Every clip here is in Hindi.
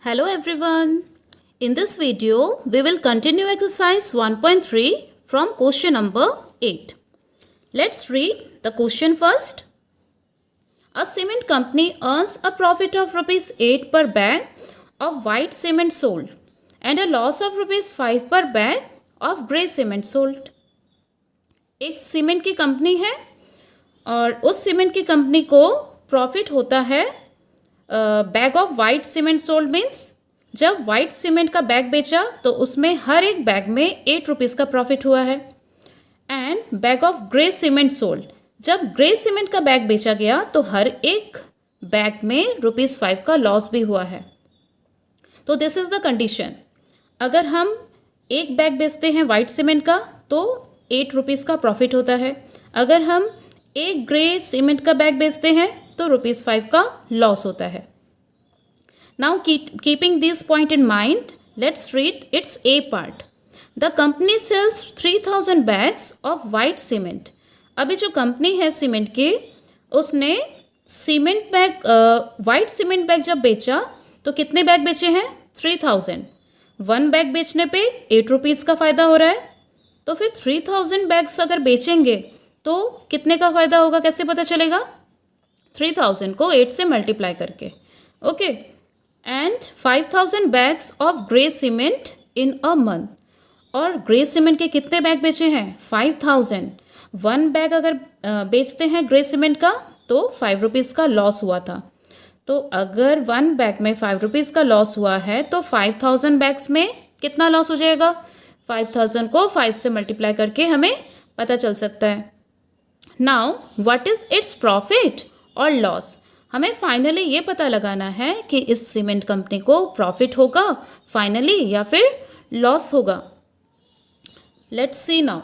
Hello everyone. In this video, we will continue exercise 1.3 from question number 8. Let's read the question first. A cement company earns a profit of rupees 8 per bag of white cement sold and a loss of rupees 5 per bag of grey cement sold. एक सीमेंट की कंपनी है और उस सीमेंट की कंपनी को प्रॉफिट होता है bag of white cement sold means जब वाइट सीमेंट का बैग बेचा तो उसमें हर एक बैग में 8 रुपीज़ का प्रॉफिट हुआ है. And bag of grey cement sold, जब ग्रे सीमेंट का बैग बेचा गया तो हर एक बैग में ₹5 का लॉस भी हुआ है. तो दिस इज़ द कंडीशन. अगर हम एक बैग बेचते हैं वाइट सीमेंट का तो 8 रुपीज़ का प्रॉफिट होता है. अगर हम एक ग्रे सीमेंट का बैग बेचते हैं तो ₹5 का लॉस होता है. Now keeping this point in mind, let's read its A part. The company sells 3000 bags of white cement. अभी जो कंपनी है सीमेंट की उसने cement bag white cement bag जब बेचा तो कितने बैग बेचे हैं 3000. 1 बैग बेचने पे 8 रुपीज़ का फ़ायदा हो रहा है. तो फिर 3000 बैग्स अगर बेचेंगे तो कितने का फ़ायदा होगा कैसे पता चलेगा. 3000 को 8 से मल्टीप्लाई करके. Okay. And 5000 bags of grey cement in a month. और ग्रे सीमेंट के कितने बैग बेचे हैं 5000. 1 बैग अगर बेचते हैं ग्रे सीमेंट का तो 5 रुपीज़ का लॉस हुआ था. तो अगर 1 बैग में 5 रुपीज़ का लॉस हुआ है तो 5000 बैग्स में कितना लॉस हो जाएगा. 5000 को 5 से मल्टीप्लाई करके हमें पता चल सकता है. Now what is its profit और लॉस. हमें फाइनली ये पता लगाना है कि इस सीमेंट कंपनी को प्रॉफिट होगा फाइनली या फिर लॉस होगा. Let's see now.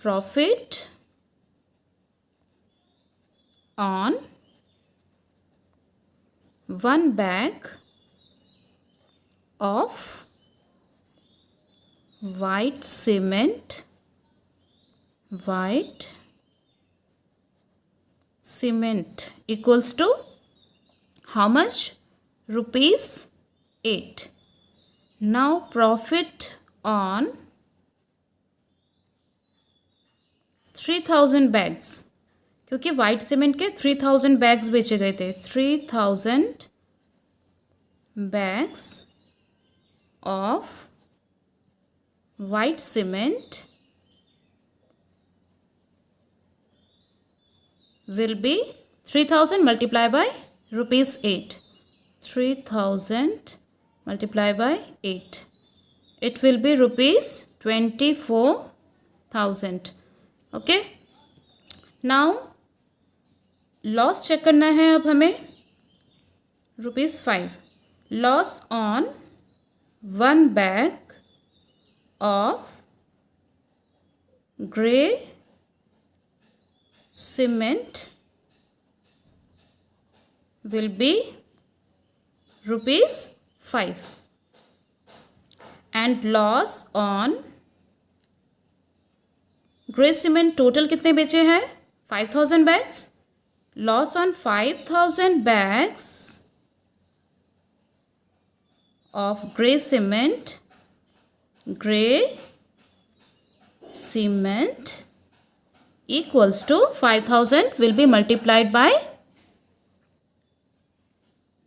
Profit on 1 bag of white cement equals to how much? ₹8. Now profit on 3000 bags, क्योंकि वाइट सीमेंट के 3000 बैग्स बेचे गए थे. 3000 bags of white cement will be 3000 multiplied by ₹8. 3000 multiplied by 8. It will be ₹24,000. Okay. Now loss check करना है अब हमें. ₹5. Loss on 1 bag of grey cement will be ₹5. And loss on grey cement total कितने बेचे हैं 5000 bags. Loss on 5000 bags of grey cement equals to 5000 will be multiplied by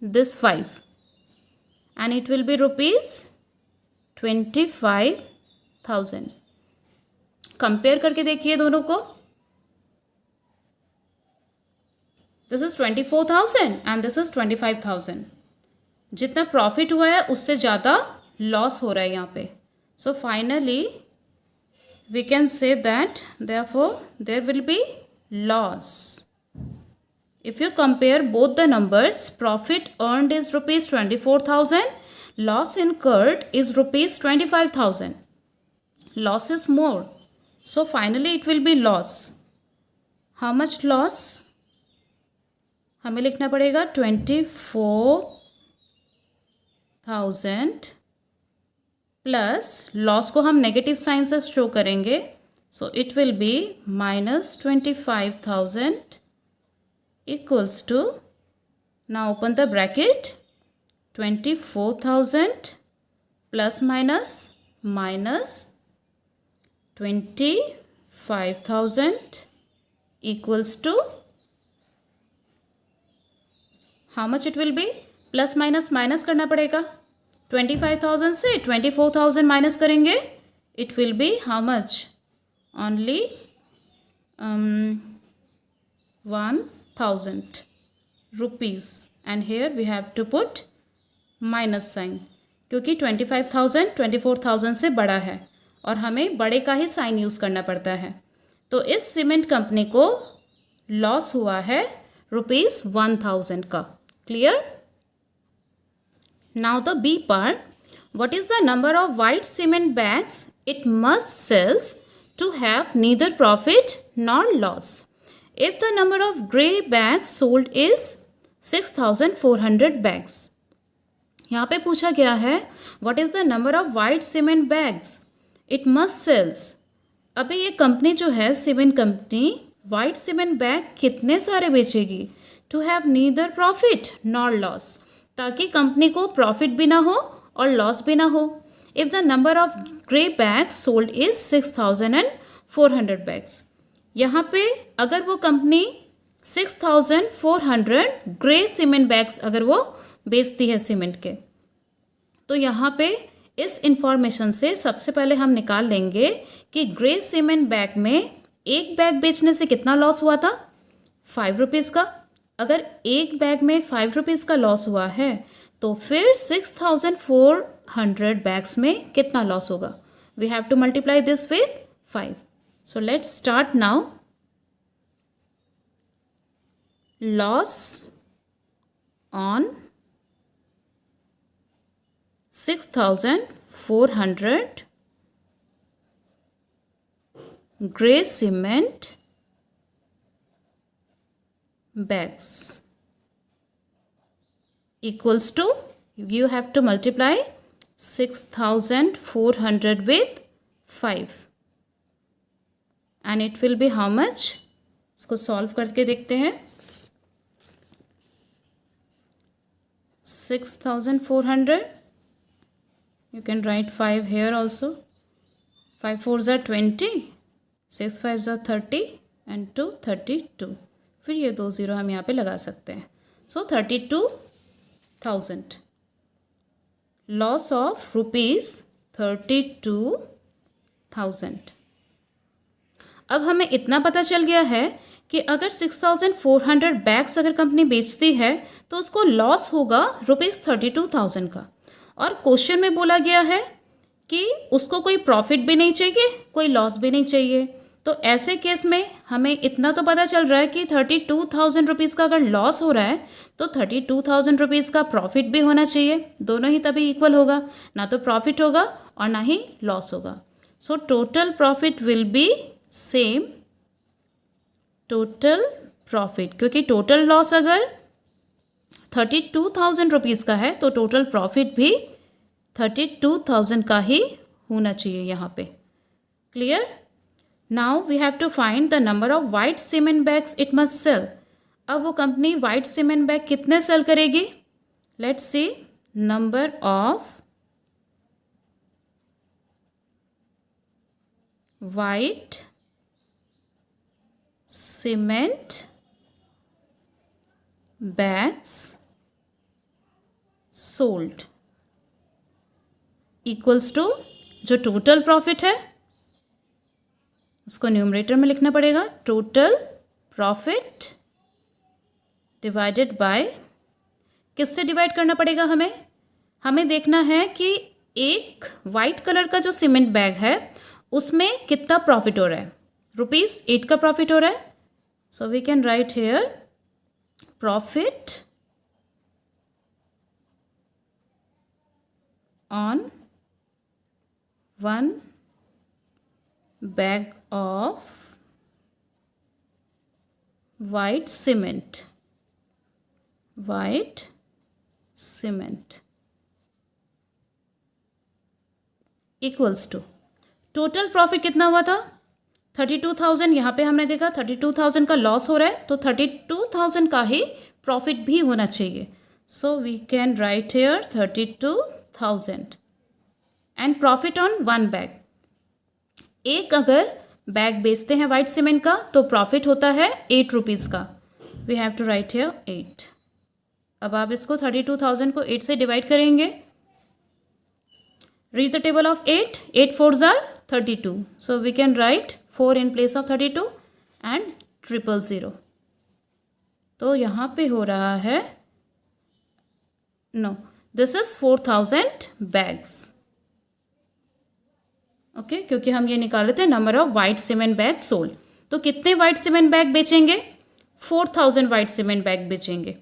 this 5 and it will be ₹25,000. Compare करके देखिए दोनों को. This is 24,000 and this is 25,000. जितना प्रॉफिट हुआ है उससे ज़्यादा लॉस हो रहा है यहाँ पे. So finally we can say that therefore there will be loss. If you compare both the numbers, profit earned is ₹24,000, loss incurred is ₹25,000. Loss is more. So finally it will be loss. How much loss? हमें लिखना पड़ेगा 24,000 प्लस लॉस को हम नेगेटिव साइन से शो करेंगे. So it will be -25,000 equals to now open the bracket 24,000 plus minus minus 25,000 equals to how much it will be? Plus minus minus करना पड़ेगा. 25,000 से 24,000 माइनस करेंगे. It will be how much? Only 1,000 rupees. And here we have to put minus sign. क्योंकि 25,000 24,000 से बड़ा है और हमें बड़े का ही साइन यूज़ करना पड़ता है. तो इस सीमेंट कंपनी को लॉस हुआ है ₹1,000 का. Clear? Now the B part. What is the number of white cement bags it must sells to have neither profit nor loss. If the number of grey bags sold is 6,400 bags. यहाँ पे पूछा गया है what is the number of white cement bags it must sells. अभी ये कंपनी जो है cement company white cement bag कितने सारे बेचेगी? To have neither profit nor loss, ताकि कंपनी को प्रॉफिट भी ना हो और लॉस भी ना हो. If the number of grey bags sold is 6,400 bags. यहाँ पे अगर वो कंपनी 6,400 ग्रे सीमेंट बैग्स अगर वो बेचती है सीमेंट के, तो यहाँ पे इस इंफॉर्मेशन से सबसे पहले हम निकाल लेंगे कि ग्रे सीमेंट बैग में एक बैग बेचने से कितना लॉस हुआ था? 5 रुपीज़ का. अगर एक बैग में 5 रुपीज़ का लॉस हुआ है तो फिर 6,400 बैग्स में कितना लॉस होगा? We have to multiply this with 5. So let's start now. Loss on 6,400 gray cement bags equals to, you have to multiply 6,400 with 5 and it will be how much? इसको सॉल्व करके देखते हैं. 6,400, you can write 5 here also. 5 4s are 20, 6 5s are 30 and 2 32. फिर ये 2 0 हम यहाँ पे लगा सकते हैं. सो 32,000. Loss of ₹32,000. अब हमें इतना पता चल गया है कि अगर 6,400 बैग्स अगर कंपनी बेचती है तो उसको लॉस होगा ₹32,000 का. और क्वेश्चन में बोला गया है कि उसको कोई प्रॉफिट भी नहीं चाहिए, कोई लॉस भी नहीं चाहिए. तो ऐसे केस में हमें इतना तो पता चल रहा है कि 32,000 रुपीज़ का अगर लॉस हो रहा है तो 32,000 रुपीज़ का प्रॉफिट भी होना चाहिए. दोनों ही तभी इक्वल होगा, ना तो प्रॉफिट होगा और ना ही लॉस होगा. So total profit will be same. Total profit, क्योंकि टोटल लॉस अगर 32,000 रुपीज़ का है तो टोटल प्रॉफिट भी 32,000 का ही होना चाहिए यहाँ पे. Clear? Now we have to find the number of white cement bags it must sell. अब वो कंपनी वाइट सीमेंट बैग कितने सेल करेगी? Let's see. Number of white cement bags sold equals to, जो टोटल प्रॉफिट है उसको न्यूमरेटर में लिखना पड़ेगा. टोटल प्रॉफिट डिवाइडेड बाय, किससे डिवाइड करना पड़ेगा हमें देखना है कि एक वाइट कलर का जो सीमेंट बैग है उसमें कितना प्रॉफिट हो रहा है. ₹8 का प्रॉफिट हो रहा है. So we can write here profit on 1 bag of white cement equals to, total profit कितना हुआ था? 32,000. यहाँ पे हमने देखा 32,000 का लॉस हो रहा है तो 32,000 का ही प्रॉफिट भी होना चाहिए. So we can write here 32,000 and profit on one bag. एक अगर बैग बेचते हैं वाइट सीमेंट का तो प्रॉफिट होता है 8 रुपीज़ का. We have to write here 8. अब आप इसको 32,000 को 8 से डिवाइड करेंगे. Read the table of 8. 8 4s are 32. So we can write 4 in place of 32 and 000. तो यहाँ पे हो रहा है no, this is 4,000 bags. Okay, क्योंकि हम ये निकाल रहे थे number of white cement bag sold. तो कितने वाइट सीमेंट बैग बेचेंगे? 4,000 वाइट सीमेंट बैग बेचेंगे.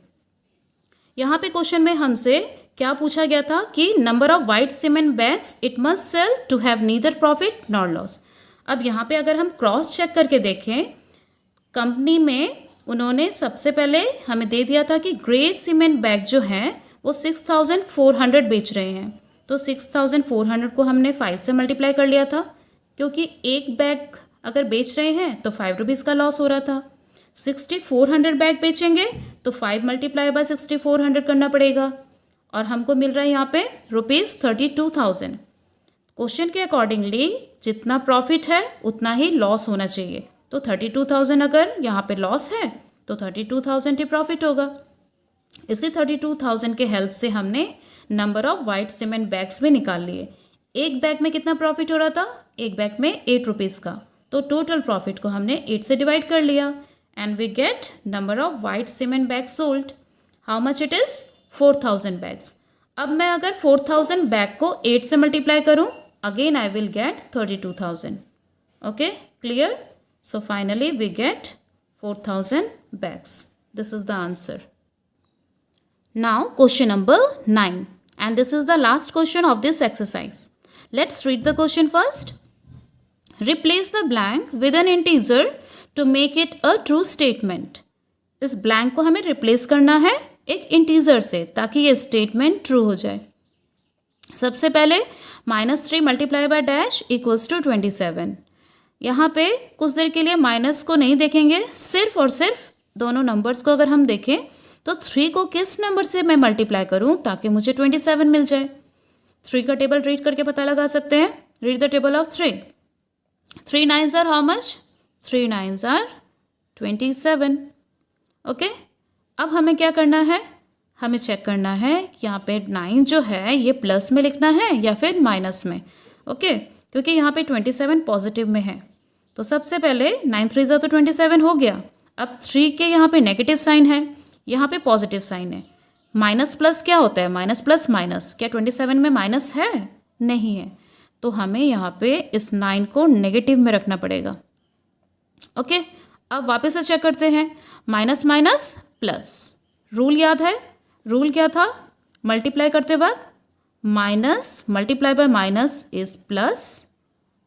यहाँ पे क्वेश्चन में हमसे क्या पूछा गया था कि number of white cement bags it must sell to have neither profit nor loss. अब यहाँ पे अगर हम क्रॉस चेक करके देखें, कंपनी में उन्होंने सबसे पहले हमें दे दिया था कि ग्रे सीमेंट बैग जो हैं वो 6,400 बेच रहे हैं. तो 6,400 को हमने 5 से मल्टीप्लाई कर लिया था, क्योंकि एक बैग अगर बेच रहे हैं तो 5 रुपीज़ का लॉस हो रहा था. 6,400 बैग बेचेंगे तो 5 मल्टीप्लाई बाय 6,400 करना पड़ेगा और हमको मिल रहा है यहाँ पे ₹32,000. क्वेश्चन के अकॉर्डिंगली जितना प्रॉफिट है उतना ही लॉस होना चाहिए. तो 32,000 अगर यहाँ पे लॉस है तो 32,000 ही प्रॉफिट होगा. इसी 32,000 के हेल्प से हमने number of white cement bags भी निकाल लिए. एक बैग में कितना प्रॉफिट हो रहा था? एक बैग में 8 रुपीज़ का. तो टोटल प्रॉफिट को हमने 8 से डिवाइड कर लिया and we get number of white cement bags sold. How much it is? 4,000 bags. अब मैं अगर 4,000 बैग को 8 से मल्टीप्लाई करूँ, again I will get 32,000. Okay, clear? So finally we get 4,000 bags. This is the answer. Now question number 9, and this is the last question of this exercise. Let's read the question first. Replace the blank with an integer to make it a true statement. इस ब्लैंक को हमें रिप्लेस करना है एक इंटीजर से ताकि ये स्टेटमेंट ट्रू हो जाए. सबसे पहले -3 multiply by dash equals to 27. यहाँ पे कुछ देर के लिए माइनस को नहीं देखेंगे, सिर्फ और सिर्फ दोनों नंबर्स को अगर हम देखें तो 3 को किस नंबर से मैं मल्टीप्लाई करूँ ताकि मुझे 27 मिल जाए. 3 का टेबल रीड करके पता लगा सकते हैं. Read the table of 3. 3 9s are how much? 3 9s are 27. Okay, अब हमें क्या करना है? हमें चेक करना है यहाँ पे 9 जो है ये प्लस में लिखना है या फिर माइनस में. ओके, क्योंकि यहाँ पे 27 पॉजिटिव में है. तो सबसे पहले 9 3 तो 27 हो गया. अब 3 के यहाँ पे नेगेटिव साइन है, यहाँ पे पॉजिटिव साइन है. माइनस प्लस क्या होता है? Minus plus minus. क्या 27 में माइनस है? नहीं है. तो हमें यहाँ पे इस 9 को नेगेटिव में रखना पड़ेगा. ओके, अब वापस से चेक करते हैं. Minus minus plus. रूल याद है? रूल क्या था? मल्टीप्लाई करते वक्त minus multiply by minus is plus,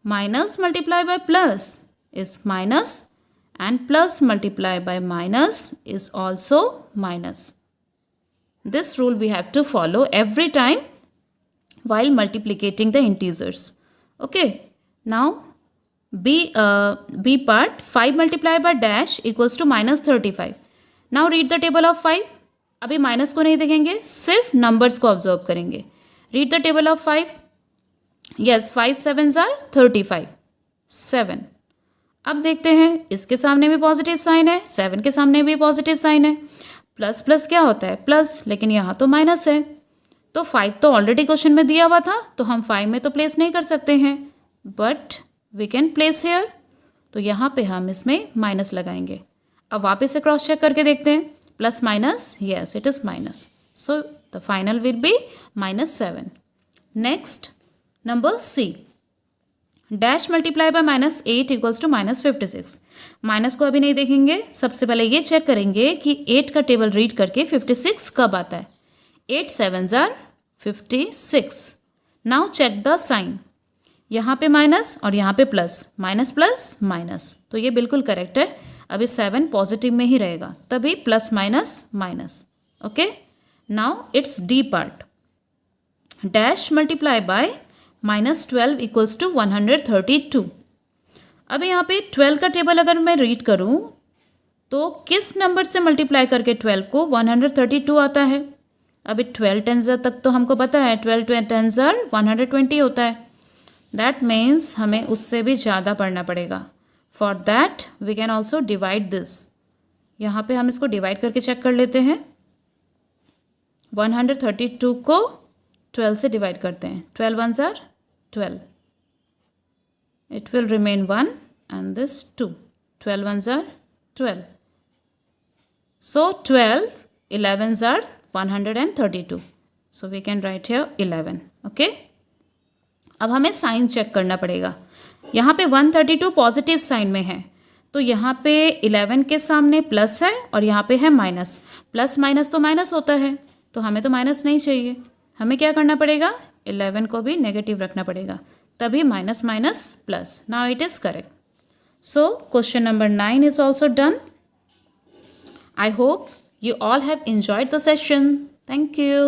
minus multiply by plus is minus, and plus multiply by minus is also minus. This rule we have to follow every time while multiplicating the integers. Okay, now B part 5 multiplied by dash equals to -35. Now read the table of 5. अभी माइनस को नहीं देखेंगे, सिर्फ नंबर्स को ऑब्जर्व करेंगे. Read the table of 5. Yes, 5 7s are 35. 7. अब देखते हैं, इसके सामने भी पॉजिटिव साइन है, 7 के सामने भी पॉजिटिव साइन है. प्लस प्लस क्या होता है? प्लस. लेकिन यहाँ तो माइनस है. तो 5 तो ऑलरेडी क्वेश्चन में दिया हुआ था, तो हम 5 में तो प्लेस नहीं कर सकते हैं, but we can place here. तो यहाँ पे हम इसमें माइनस लगाएंगे. अब वापस से क्रॉस चेक करके देखते हैं. Plus minus, yes it is minus. So the final will be -7. Next number C. Dash multiply by -8 equals to -56. Minus को अभी नहीं देखेंगे, सबसे पहले ये चेक करेंगे कि 8 का टेबल रीड करके 56 कब आता है. 8 7s are 56. Now check the sign. यहाँ पे माइनस और यहाँ पे प्लस. माइनस प्लस माइनस, तो ये बिल्कुल करेक्ट है. अभी 7 पॉजिटिव में ही रहेगा, तभी plus minus minus. Okay, now it's D part. Dash multiply by -12 equals to 132. अब यहाँ पे 12 का टेबल अगर मैं रीड करूँ तो किस नंबर से मल्टीप्लाई करके 12 को 132 आता है? अभी 12 टेंस तक तो हमको पता है, 12 टेंस 120 होता है। दैट मीन्स हमें उससे भी ज़्यादा पढ़ना पड़ेगा। For that we can also divide this. यहाँ पे हम इसको डिवाइड करके चेक कर लेते हैं। 132 को 12 से डिवाइड करते हैं। 12 1s are 12. It will remain 1 and this 2. 12 1s are 12. So 12 11s are 132. So we can write here 11. Okay. अब हमें साइन चेक करना पड़ेगा। यहाँ पे 132 पॉजिटिव साइन में है, तो यहाँ पे 11 के सामने प्लस है और यहाँ पे है माइनस। प्लस माइनस तो माइनस होता है, तो हमें तो माइनस नहीं चाहिए। हमें क्या करना पड़ेगा? 11 को भी नेगेटिव रखना पड़ेगा, तभी minus minus plus. Now it is correct. So question number 9 is also done. I hope you all have enjoyed the session. Thank you.